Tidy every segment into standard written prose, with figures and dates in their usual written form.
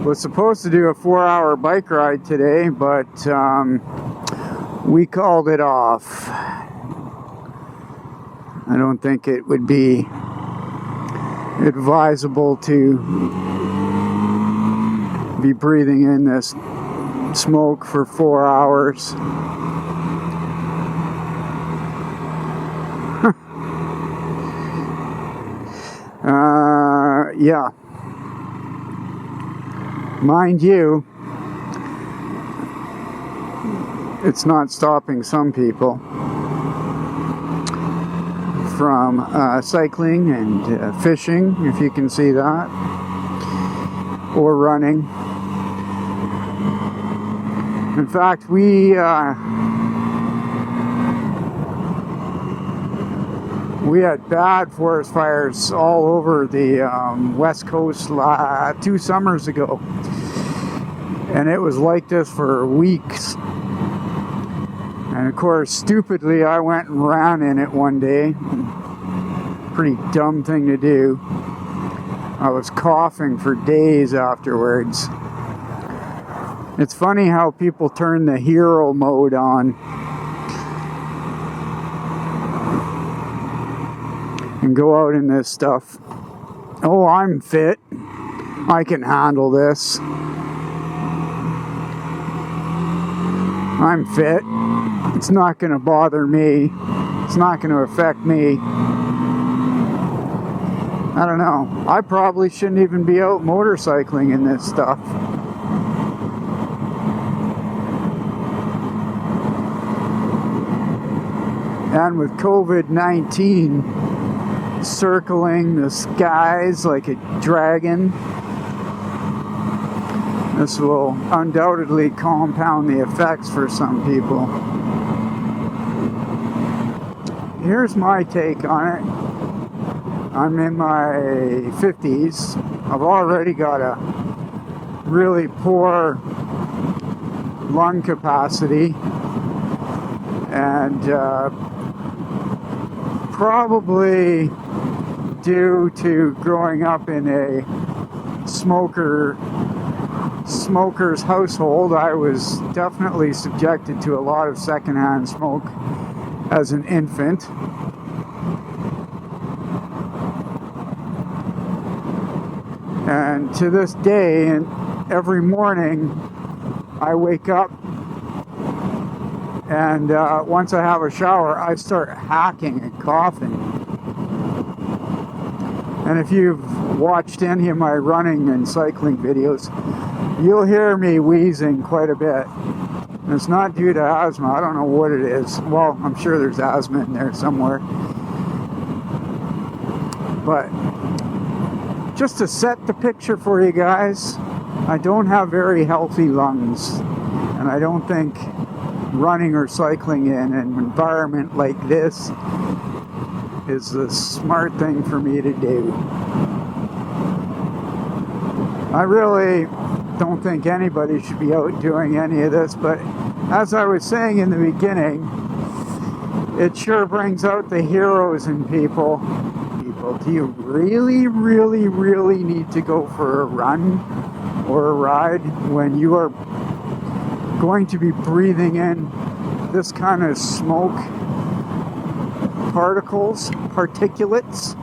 Was supposed to do a 4-hour bike ride today, but we called it off. I don't think it would be advisable to be breathing in this smoke for 4 hours. Yeah. Mind you, it's not stopping some people from cycling and fishing, if you can see that, or running. In fact, we had bad forest fires all over the west coast 2 summers ago, and it was like this for weeks. And of course, stupidly, I went and ran in it one day. Pretty dumb thing to do. I was coughing for days afterwards. It's funny how people turn the hero mode on and go out in this stuff. Oh, I'm fit. I can handle this. I'm fit. It's not going to bother me. It's not going to affect me. I don't know. I probably shouldn't even be out motorcycling in this stuff. And with COVID-19 circling the skies like a dragon, this will undoubtedly compound the effects for some people. Here's my take on it. I'm in my 50s. I've already got a really poor lung capacity, and probably due to growing up in a smoker's household, I was definitely subjected to a lot of secondhand smoke as an infant. And to this day, and every morning, I wake up, and once I have a shower, I start hacking and coughing. And if you've watched any of my running and cycling videos, you'll hear me wheezing quite a bit. And it's not due to asthma. I don't know what it is. Well, I'm sure there's asthma in there somewhere. But just to set the picture for you guys, I don't have very healthy lungs. And I don't think running or cycling in an environment like this is the smart thing for me to do. I really don't think anybody should be out doing any of this, but as I was saying in the beginning, it sure brings out the heroes in people. Do you really, really, really need to go for a run or a ride when you are going to be breathing in this kind of smoke, particulates?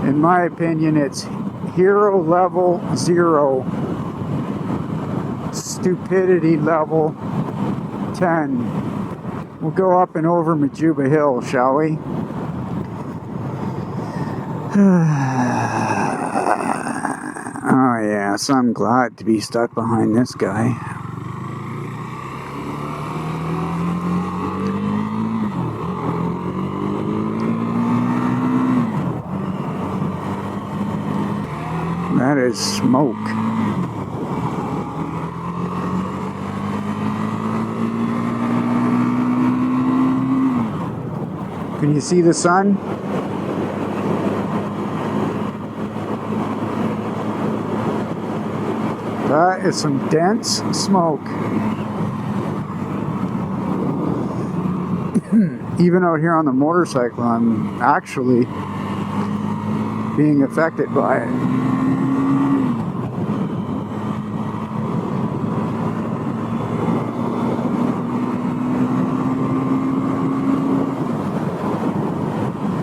In my opinion, it's hero level 0, stupidity level 10. We'll go up and over Majuba Hill, shall we? Oh yes, I'm glad to be stuck behind this guy. That is smoke. Can you see the sun? That is some dense smoke. even out here on the motorcycle, I'm actually being affected by it.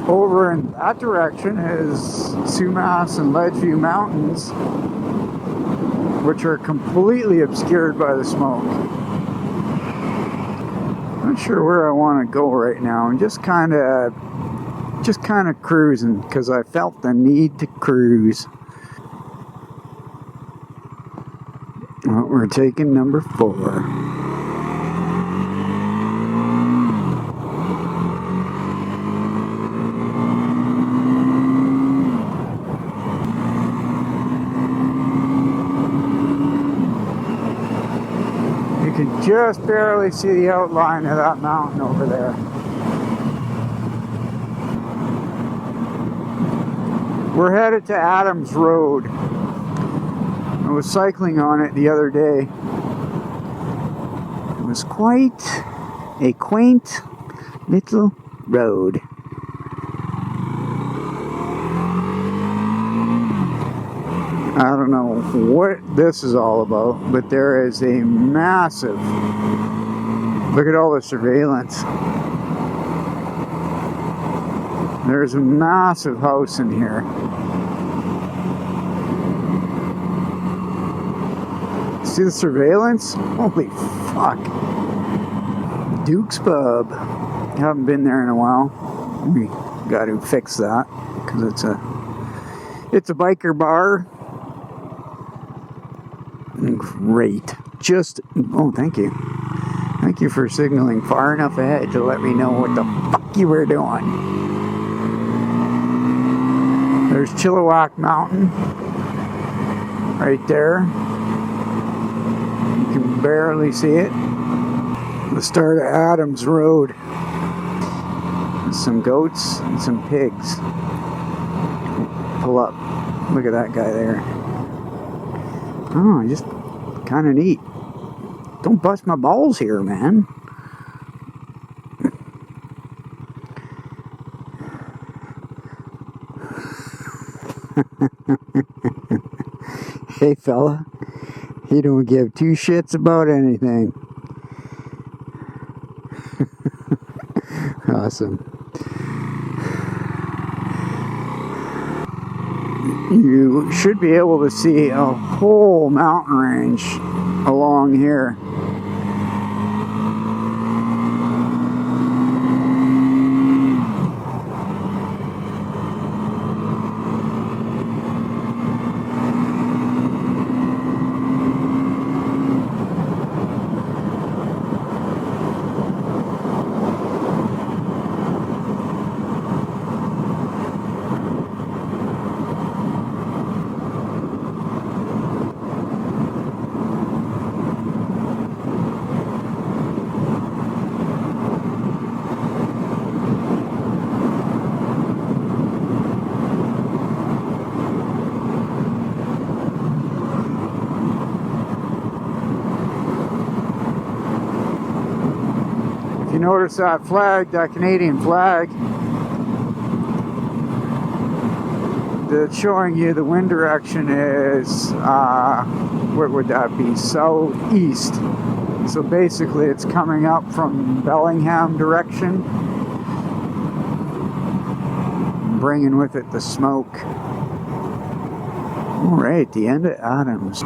Over in that direction is Sumas and Ledgeview Mountains, which are completely obscured by the smoke. Not sure where I want to go right now. I'm just kind of cruising because I felt the need to cruise. Well, we're taking number 4. You can just barely see the outline of that mountain over there. We're headed to Adams Road. I was cycling on it the other day. It was quite a quaint little road. I don't know what this is all about, but there is a massive, look at all the surveillance. There's a massive house in here. See the surveillance? Holy fuck. Duke's Pub. Haven't been there in a while. We got to fix that because it's a biker bar. Great. Oh, thank you. Thank you for signaling far enough ahead to let me know what the fuck you were doing. There's Chilliwack Mountain right there. You can barely see it. The start of Adams Road. Some goats and some pigs. Pull up. Look at that guy there. Oh, just kind of neat. Don't bust my balls here, man. Hey, fella. He don't give two shits about anything. Awesome. You should be able to see a whole mountain range along here. If you notice that flag, that Canadian flag, that's showing you the wind direction is, what would that be, southeast. So basically it's coming up from Bellingham direction, bringing with it the smoke. Alright, the end of Adams.